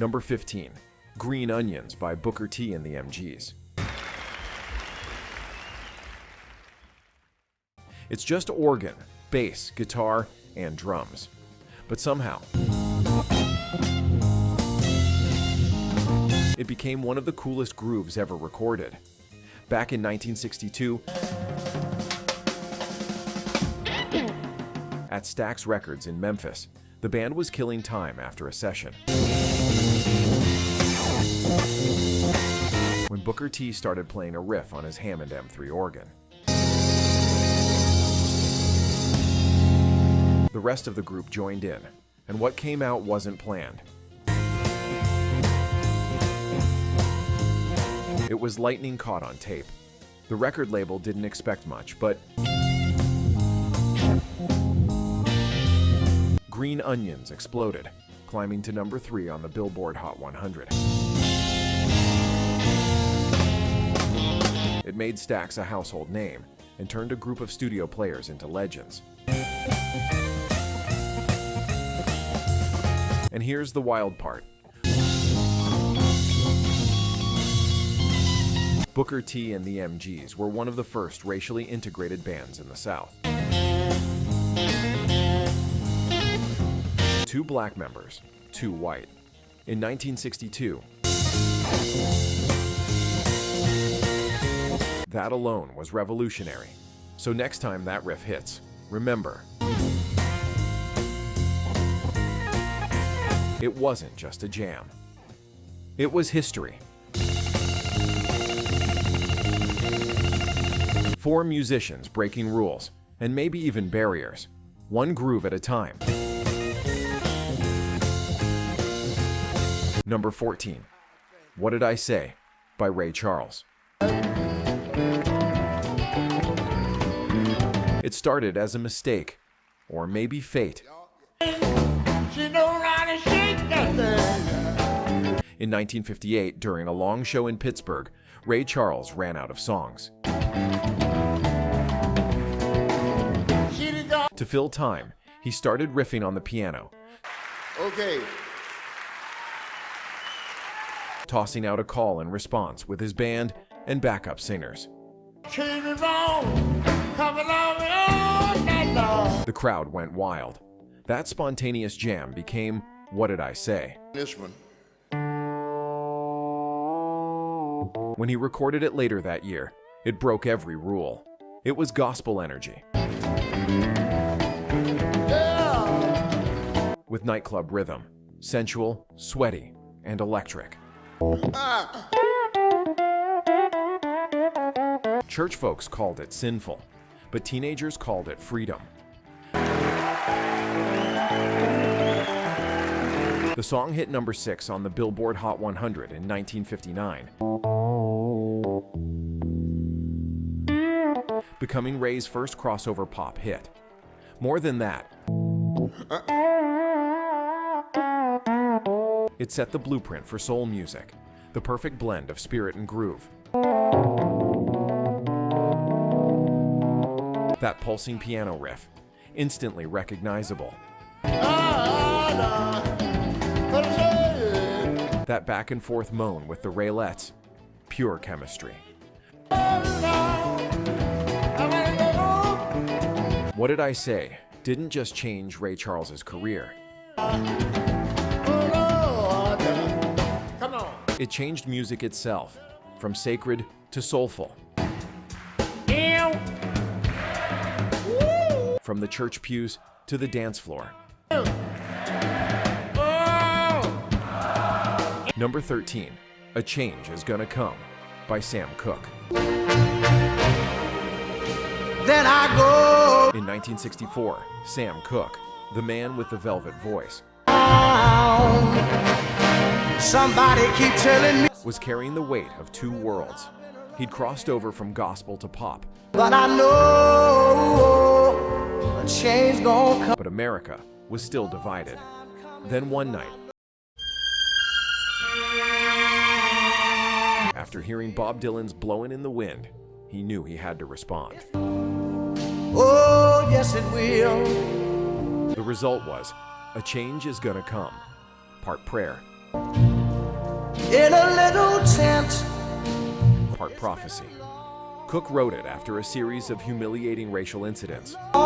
Number 15, Green Onions by Booker T and the MGs. It's just organ, bass, guitar, and drums. But somehow, it became one of the coolest grooves ever recorded. Back in 1962, at Stax Records in Memphis, the band was killing time after a session when Booker T started playing a riff on his Hammond M3 organ. The rest of the group joined in, and what came out wasn't planned. It was lightning caught on tape. The record label didn't expect much, but Green Onions exploded, climbing to number 3 on the Billboard Hot 100. It made Stax a household name and turned a group of studio players into legends. And here's the wild part. Booker T and the MGs were one of the first racially integrated bands in the South. 2 black members, 2 white. In 1962, that alone was revolutionary. So next time that riff hits, remember, it wasn't just a jam. It was history. 4 musicians breaking rules, and maybe even barriers, one groove at a time. Number 14, What Did I Say? By Ray Charles. It started as a mistake, or maybe fate. In 1958, during a long show in Pittsburgh, Ray Charles ran out of songs. To fill time, he started riffing on the piano, tossing out a call and response with his band and backup singers. The crowd went wild. That spontaneous jam became What Did I Say? This one. When he recorded it later that year, it broke every rule. It was gospel energy, with nightclub rhythm, sensual, sweaty, and electric. Church folks called it sinful, but teenagers called it freedom. The song hit number 6 on the Billboard Hot 100 in 1959, becoming Ray's first crossover pop hit. More than that, it set the blueprint for soul music, the perfect blend of spirit and groove. That pulsing piano riff, instantly recognizable. That back and forth moan with the Raylettes, pure chemistry. What Did I Say? Didn't just change Ray Charles's career. It changed music itself, from sacred to soulful. From the church pews to the dance floor. Number 13, A Change Is Gonna Come by Sam Cooke. Then I go. In 1964, Sam Cooke, the man with the velvet voice, Somebody keep telling me, was carrying the weight of 2 worlds. He'd crossed over from gospel to pop, but I know a change gonna come. but America was still divided. Then one night, after hearing Bob Dylan's Blowin' in the Wind, he knew he had to respond. Oh, yes it will. The result was A Change Is Gonna Come, part prayer, in a little tent. Part prophecy. Cooke wrote it after a series of humiliating racial incidents, A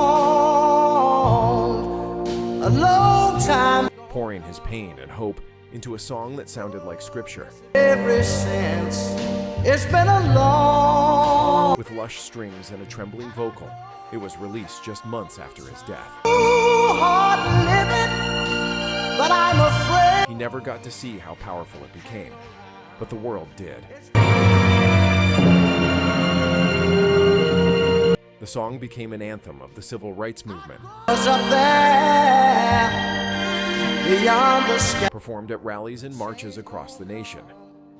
long time pouring his pain and hope into a song that sounded like scripture. ever since. It's been a long, With lush strings and a trembling vocal, it was released just months after his death. hard living, but I'm afraid. He never got to see how powerful it became, but the world did. The song became an anthem of the civil rights movement, What's up there beyond the sky? performed at rallies and marches across the nation.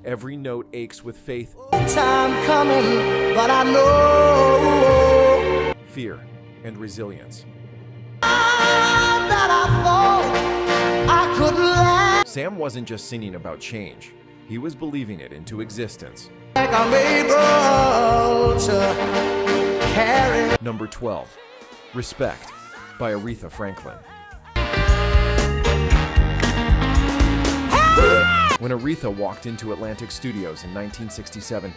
Every note aches with faith, Time coming, but I know fear, and resilience. that I thought I could laugh Sam wasn't just singing about change, he was believing it into existence. like I'm able to carry. Number 12, Respect by Aretha Franklin. When Aretha walked into Atlantic Studios in 1967,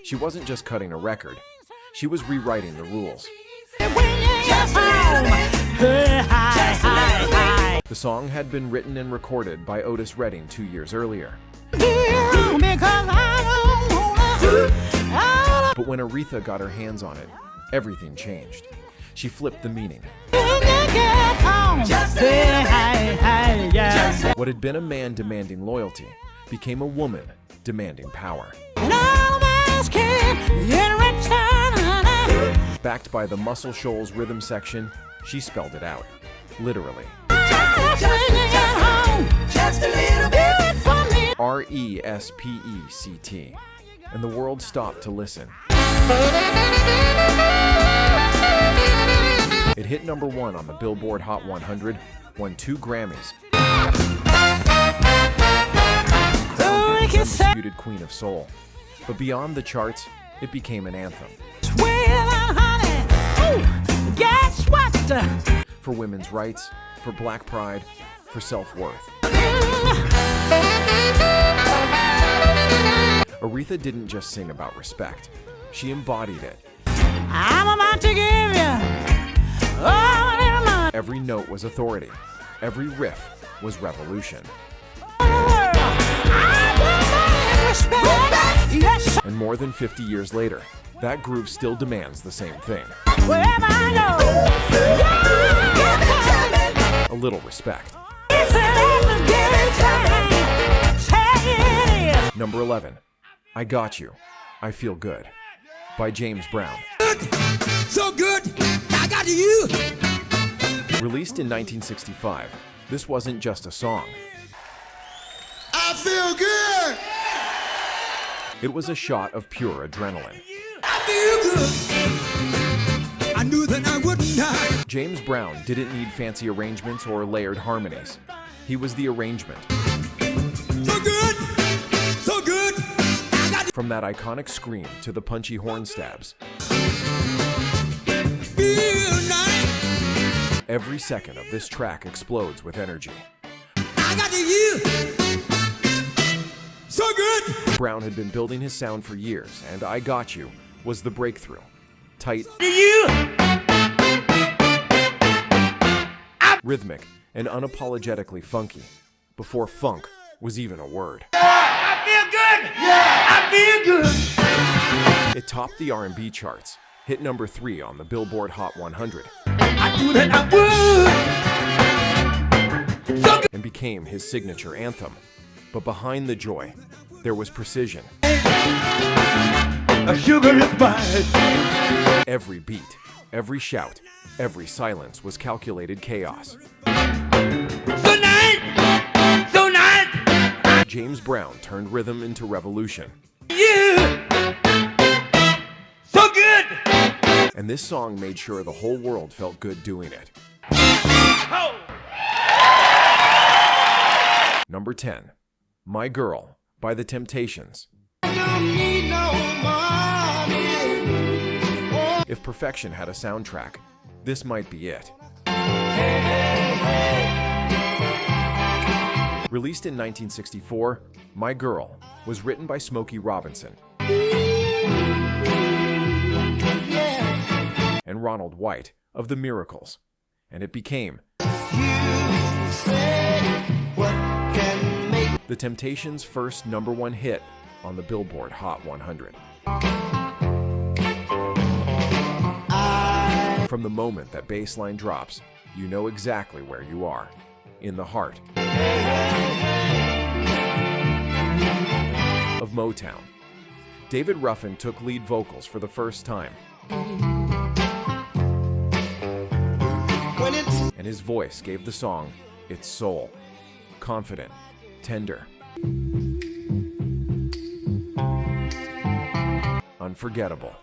she wasn't just cutting a record, she was rewriting the rules. The song had been written and recorded by Otis 2 years earlier. But when Aretha got her hands on it, everything changed. She flipped the meaning. What had been a man demanding loyalty became a woman demanding power. Backed by the Muscle Shoals rhythm section, she spelled it out, literally. RESPECT. And the world stopped to listen. It hit number 1 on the Billboard Hot 100, won 2 Grammys. Undisputed Queen of Soul. But beyond the charts, it became an anthem. For women's rights, for black pride, for self-worth. Aretha didn't just sing about respect. She embodied it. I'm about to give you all in my Every note was authority. Every riff was revolution. Yes, And more than 50 years later, that groove still demands the same thing. wherever I go. A little respect. Number 11, I Got You, I Feel Good, by James Brown. So good, I got you. Released in 1965, this wasn't just a song. I feel good. It was a shot of pure adrenaline. I feel good. I knew that I wouldn't die. James Brown didn't need fancy arrangements or layered harmonies. He was the arrangement. So good, so good. I got From that iconic scream to the punchy horn stabs, feel nice. every second of this track explodes with energy. I got you. So good. Brown had been building his sound for years, and I Got You was the breakthrough. Tight, rhythmic, and unapologetically funky, before funk was even a word. I feel good. Yeah, I feel good. It topped the R&B charts, hit number 3 on the Billboard Hot 100, I knew that I would. So good. and became his signature anthem. But behind the joy, there was precision. A sugar is mine. Every beat, every shout, every silence was calculated chaos. So nice. So nice. James Brown turned rhythm into revolution. You. So good. And this song made sure the whole world felt good doing it. Oh. Number 10, My Girl by The Temptations. If perfection had a soundtrack, this might be it. Released in 1964, My Girl was written by Smokey Robinson and Ronald White of The Miracles, and it became The Temptations' first #1 hit on the Billboard Hot 100. From the moment that bassline drops, you know exactly where you are, in the heart of Motown. David Ruffin took lead vocals for the first time, and his voice gave the song its soul. Confident, tender, unforgettable.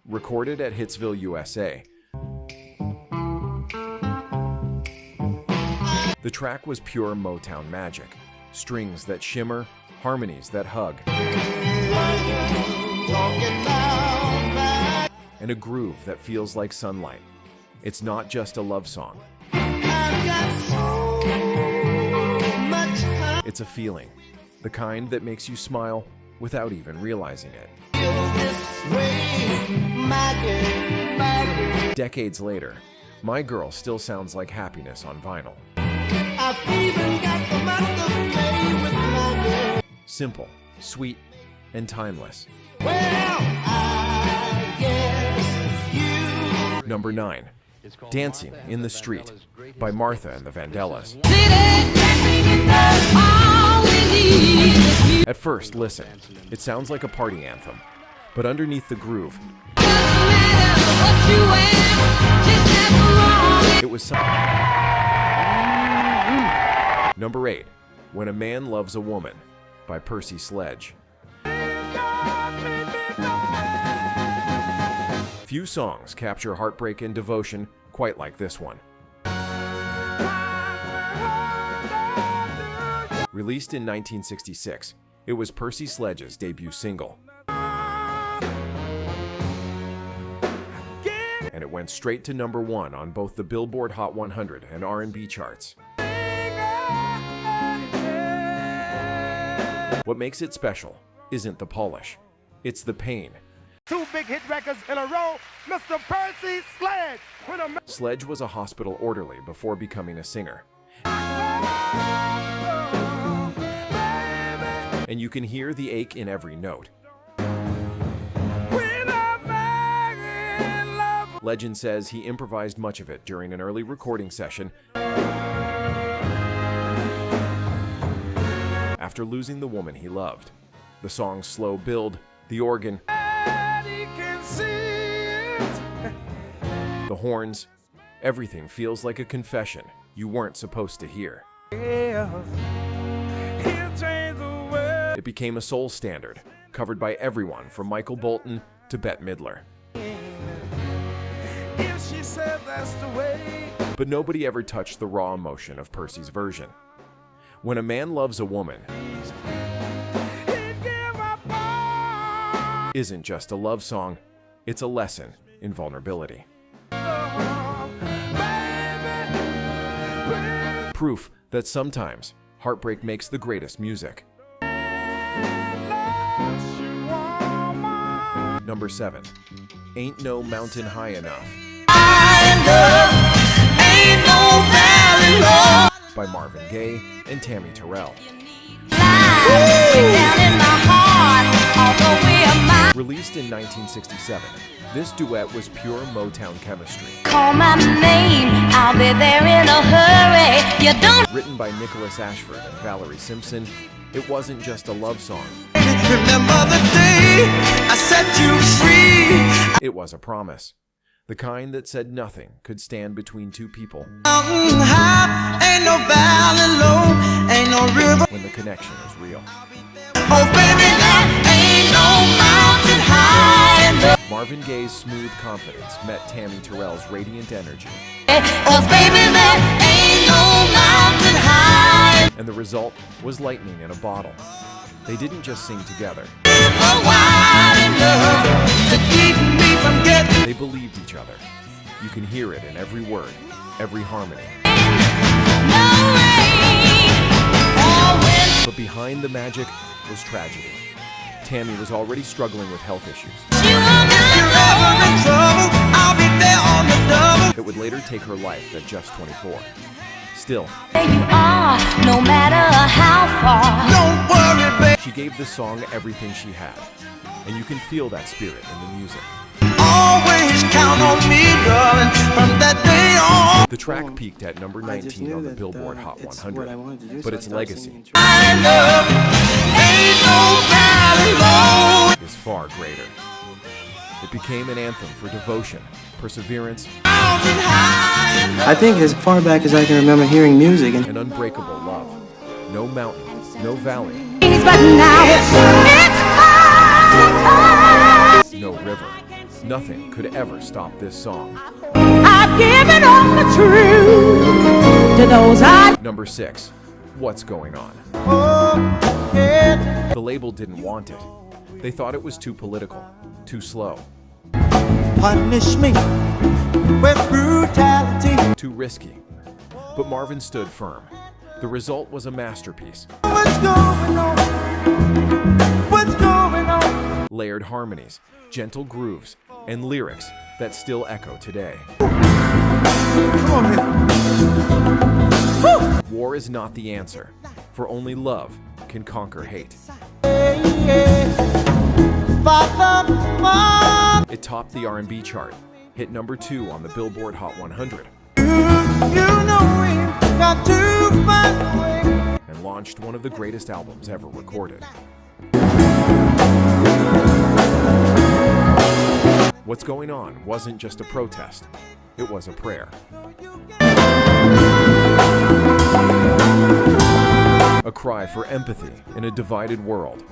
Recorded at Hitsville, USA. The track was pure Motown magic. Strings that shimmer, harmonies that hug, and a groove that feels like sunlight. It's not just a love song. It's a feeling, the kind that makes you smile without even realizing it. Decades later, My Girl still sounds like happiness on vinyl. Simple, sweet, and timeless. Number 9, Dancing in the Street by Martha and the Vandellas. At first, listen, it sounds like a party anthem, but underneath the groove, it was something. Number 8, When a Man Loves a Woman by Percy Sledge. Few songs capture heartbreak and devotion quite like this one. Released in 1966, it was Percy Sledge's debut single. And it went straight to #1 on both the Billboard Hot 100 and R&B charts. What makes it special isn't the polish, it's the pain. 2 big hit records in a row, Mr. Percy Sledge. Sledge was a hospital orderly before becoming a singer. And you can hear the ache in every note. Legend says he improvised much of it during an early recording session after losing the woman he loved. The song's slow build, the organ, the horns, everything feels like a confession you weren't supposed to hear. It became a soul standard, covered by everyone from Michael Bolton to Bette Midler. But nobody ever touched the raw emotion of Percy's version. When a Man Loves a Woman isn't just a love song, it's a lesson in vulnerability. Proof that sometimes heartbreak makes the greatest music. Number 7, Ain't No Mountain High Enough by Marvin Gaye and Tammi Terrell. Released in 1967, this duet was pure Motown chemistry. Call my name, I'll be there in a hurry. You don't. Written by Nicholas Ashford and Valerie Simpson, it wasn't just a love song. Remember the day I set you free. It was a promise. The kind that said nothing could stand between two people Mountain high, ain't no valley low, ain't no river. when the connection is real. Oh baby, there ain't no mountain high enough. Marvin Gaye's smooth confidence met Tammi Terrell's radiant energy, Cause baby, there ain't no mountain high. and the result was lightning in a bottle. They didn't just sing together, Wide enough to keep me from getting. they believed each other. You can hear it in every word. every harmony. But behind the magic was tragedy. Tammi was already struggling with health issues. It would later take her life at just 24. Still, There you are, no matter how far. Don't worry, baby. she gave this song everything she had, and you can feel that spirit in the music. Always count on me, darling, from that day on. The track peaked at number 19 on the Billboard Hot 100, but its legacy My love ain't no valley low. is far greater. It became an anthem for devotion, perseverance, Mountain high and I think as far back as I can remember hearing music and and unbreakable love. No mountain, no valley, But now it's no river. Nothing could ever stop this song. I've given all the truth to those I Number 6, What's Going On? The label didn't want it. They thought it was too political, too slow, Punish me with brutality. too risky. But Marvin stood firm. The result was a masterpiece. What's going on? What's going on? Layered harmonies, gentle grooves, and lyrics that still echo today. Come on, man. War is not the answer, for only love can conquer hate. It topped the R&B chart, hit number 2 on the Billboard Hot 100, and launched one of the greatest albums ever recorded. What's Going On wasn't just a protest, it was a prayer. A cry for empathy in a divided world,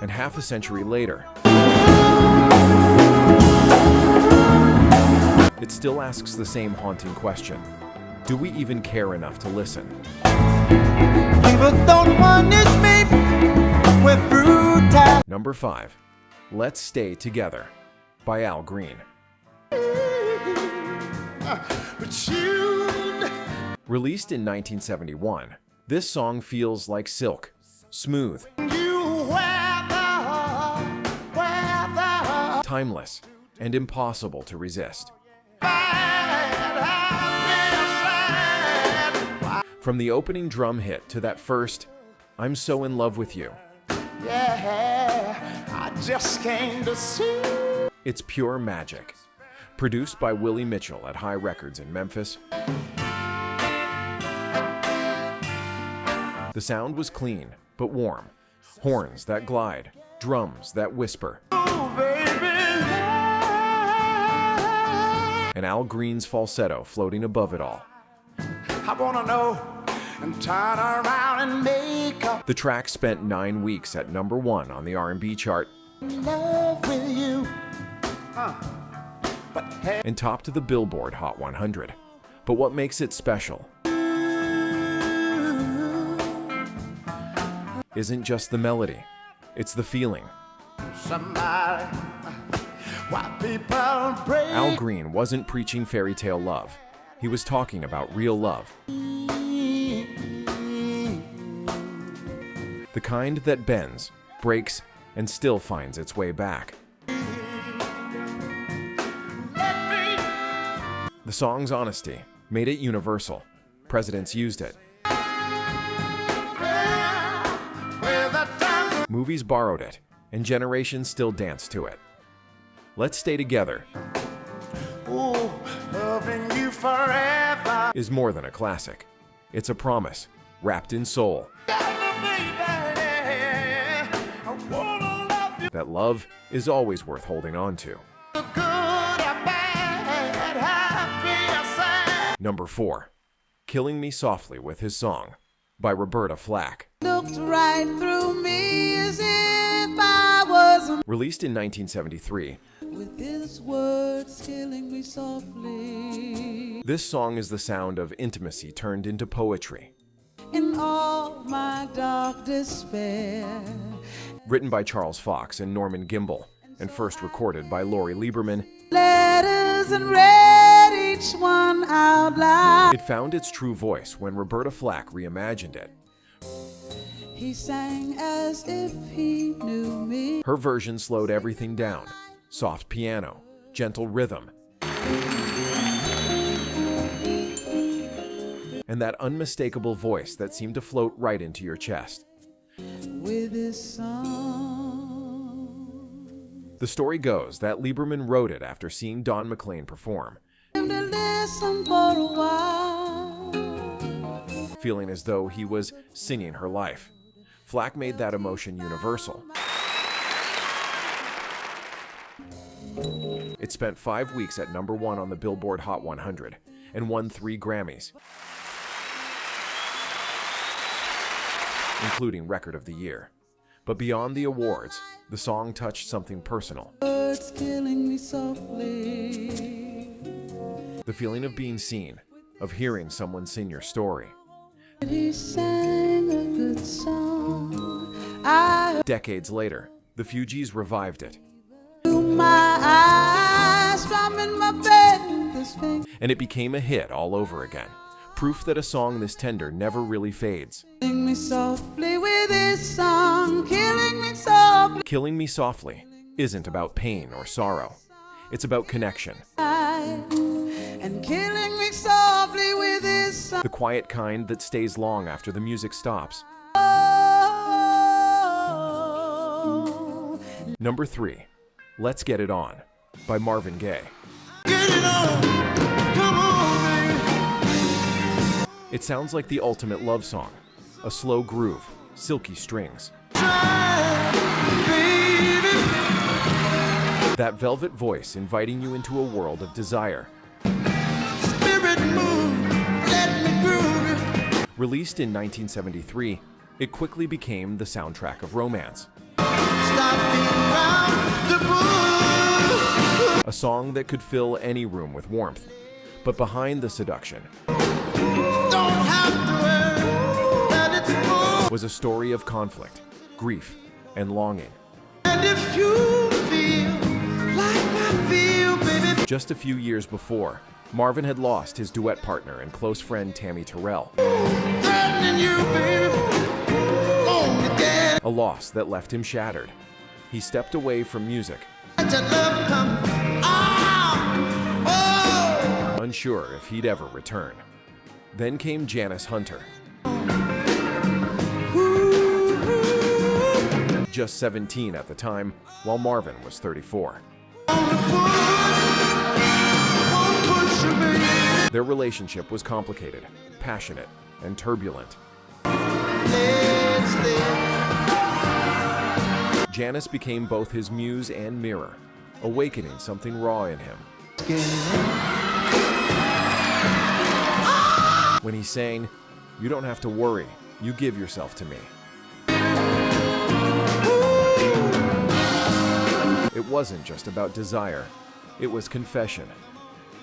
and half a century later, it still asks the same haunting question. Do we even care enough to listen? People don't punish me with brutality. Number 5, Let's Stay Together by Al Green. Released in 1971, this song feels like silk, smooth, timeless, and impossible to resist. From the opening drum hit to that first, I'm so in love with you, I just came to see. it's pure magic. Produced by Willie Mitchell at High Records in Memphis, the sound was clean but warm. Horns that glide, drums that whisper, and Al Green's falsetto floating above it all. I wanna know and turn around and make up The track spent 9 weeks at number 1 on the R&B chart love with you. But hey, and topped the Billboard Hot 100. But what makes it special isn't just the melody, it's the feeling. somebody, why people break. Al Green wasn't preaching fairy tale love. He was talking about real love. The kind that bends, breaks, and still finds its way back. The song's honesty made it universal. Presidents used it. Movies borrowed it, and generations still dance to it. Let's Stay Together Ooh, loving you forever. is more than a classic. It's a promise, wrapped in soul, I wanna love you that love is always worth holding on to. good or bad, happy or sad. Number 4, Killing Me Softly with His Song by Roberta Flack. looked right through me as if I wasn't Released in 1973, with his words killing me softly. this song is the sound of intimacy turned into poetry. In all my dark despair, Written by Charles Fox and Norman Gimbel, and first recorded by Laurie Lieberman, letters and ready each one out loud. It found its true voice when Roberta Flack reimagined it. He sang as if he knew me. Her version slowed everything down. Soft piano, gentle rhythm, and that unmistakable voice that seemed to float right into your chest. With his song. The story goes that Lieberman wrote it after seeing Don McLean perform, To listen for a while. feeling as though he was singing her life. Flack made that emotion universal. It spent 5 weeks at #1 on the Billboard Hot 100 and won 3 Grammys, including Record of the Year. But beyond the awards, the song touched something personal. Birds killing me softly. The feeling of being seen, of hearing someone sing your story. He sang a good song. Decades later, the Fugees revived it, My eyes from in my bed. This thing and it became a hit all over again. Proof that a song this tender never really fades. killing me softly with his song. Killing me softly. Killing Me Softly isn't about pain or sorrow. It's about connection. And killing me softly with his song. The quiet kind that stays long after the music stops. Number 3, Let's Get It On by Marvin Gaye. Get it on, come on, baby. It sounds like the ultimate love song. A slow groove, silky strings. That velvet voice inviting you into a world of desire. Spirit move, let me groove. Released in 1973, it quickly became the soundtrack of romance. Stop being round the bush. A song that could fill any room with warmth. But behind the seduction Don't have to worry that it's full. was a story of conflict, grief, and longing. And if you feel like I feel, baby, Just a few years before, Marvin had lost his duet partner and close friend Tammi Terrell, threatening you, baby. Only get a loss that left him shattered. He stepped away from music, your love come. Oh, unsure if he'd ever return. Then came Janice Hunter. Just 17 at the time, while Marvin was 34. push you, baby. Their relationship was complicated, passionate, and turbulent. Let's live. Janice became both his muse and mirror, awakening something raw in him. When he sang, "You don't have to worry, you give yourself to me." It wasn't just about desire, it was confession,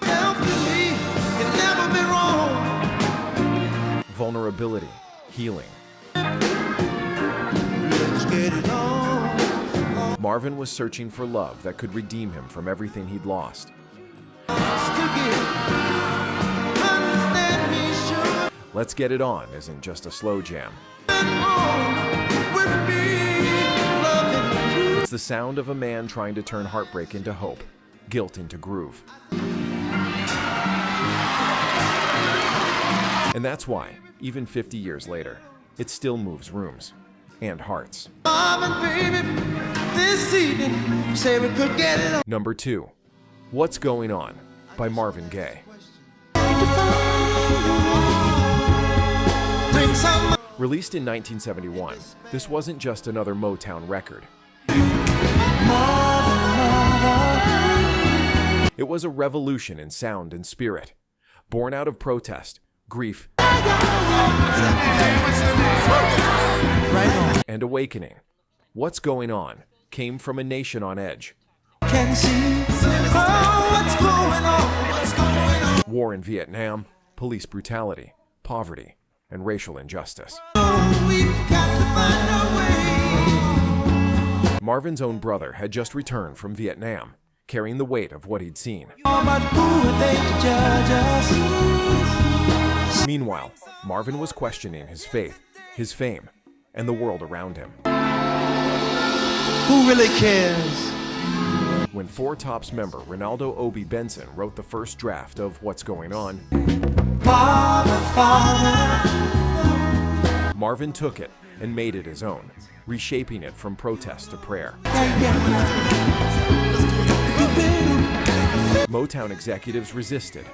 Helping me can never be wrong. vulnerability, healing. Let's get it on. Marvin was searching for love that could redeem him from everything he'd lost. Understand me, sure. Let's Get It On isn't just a slow jam. With me, loving you. It's the sound of a man trying to turn heartbreak into hope, guilt into groove. And that's why, even 50 years later, it still moves rooms and hearts. Marvin, baby, this evening, say we could get it on. Number 2, What's Going On by Marvin Gaye. Bring some. Released in 1971, this wasn't just another Motown record. It was a revolution in sound and spirit, born out of protest, grief, and awakening. What's Going On came from a nation on edge. Can see. Oh, what's going on? What's going on? War in Vietnam, police brutality, poverty, and racial injustice. We've got to find a way. Marvin's own brother had just returned from Vietnam, carrying the weight of what he'd seen. But who are they to judge us? Meanwhile, Marvin was questioning his faith, his fame, and the world around him. Who really cares? When Four Tops member Ronaldo Obi Benson wrote the first draft of What's Going On, Marvin took it and made it his own, reshaping it from protest to prayer. Motown executives resisted.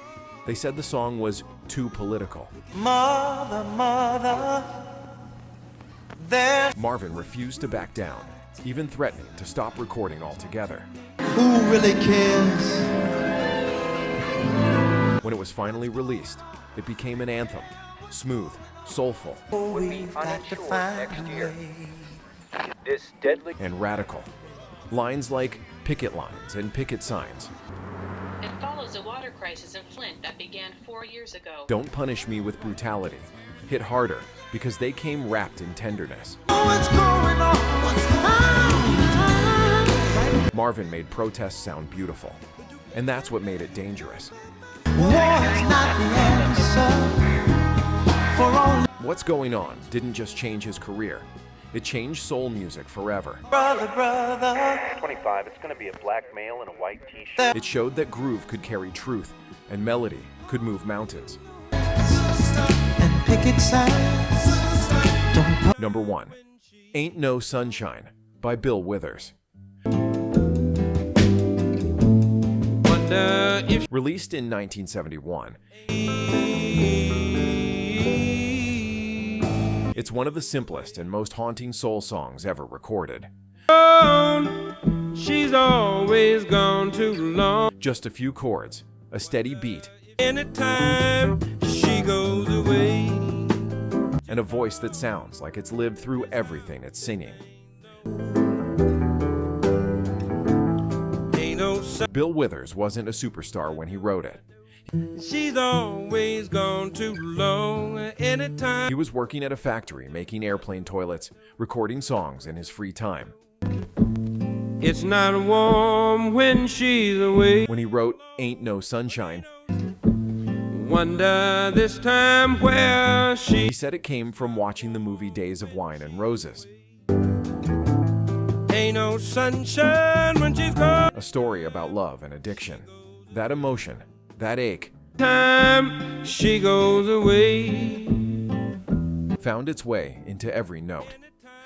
They said the song was too political. Mother, mother, there's Marvin refused to back down, even threatening to stop recording altogether. Who really cares? When it was finally released, it became an anthem, smooth, soulful, we've got to find a way. and radical. Lines like picket lines and picket signs. It follows a water crisis in Flint that began 4 years ago. Don't punish me with brutality. Hit harder, because they came wrapped in tenderness. What's going on? Marvin made protests sound beautiful, and that's what made it dangerous. War is not the answer for all. What's Going On didn't just change his career, it changed soul music forever. Brother, brother, 25, it's going to be a black male in a white t-shirt. It showed that groove could carry truth, and melody could move mountains. and picket signs. Don't Number 1, Ain't No Sunshine by Bill Withers. Released in 1971, it's one of the simplest and most haunting soul songs ever recorded. She's always gone too long. Just a few chords, a steady beat, Anytime she goes away. and a voice that sounds like it's lived through everything it's singing. Ain't no sun. Bill Withers wasn't a superstar when he wrote it. She's always gone too long. Anytime. He was working at a factory making airplane toilets, recording songs in his free time. It's not warm when she's away. When he wrote Ain't No Sunshine, Wonder this time where he she. said it came from watching the movie Days of Wine and Roses, Ain't no sunshine when she's gone. a story about love and addiction. That emotion, that ache, Time she goes away. found its way into every note.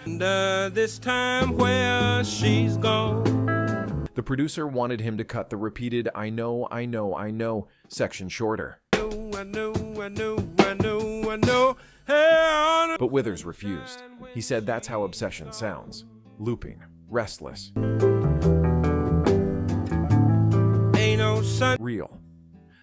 Wonder this time where she's gone. The producer wanted him to cut the repeated I know, I know, I know section shorter, I know, I know, I know, I know. Hey, but Withers refused. He said that's how obsession sounds, looping, restless, ain't no sun. real.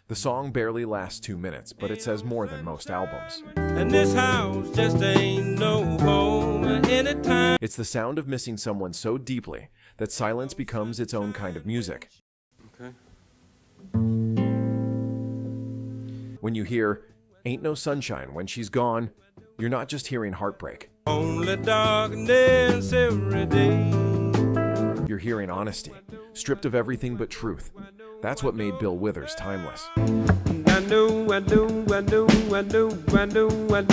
The song barely lasts 2 minutes, but it says more than most albums. And this house just ain't no home anytime. It's the sound of missing someone so deeply that silence becomes its own kind of music. Okay. When you hear Ain't No Sunshine When She's Gone, you're not just hearing heartbreak. Only darkness every day. You're hearing honesty, stripped of everything but truth. That's what made Bill Withers timeless. I know, I know, I know, I know, I know, I know.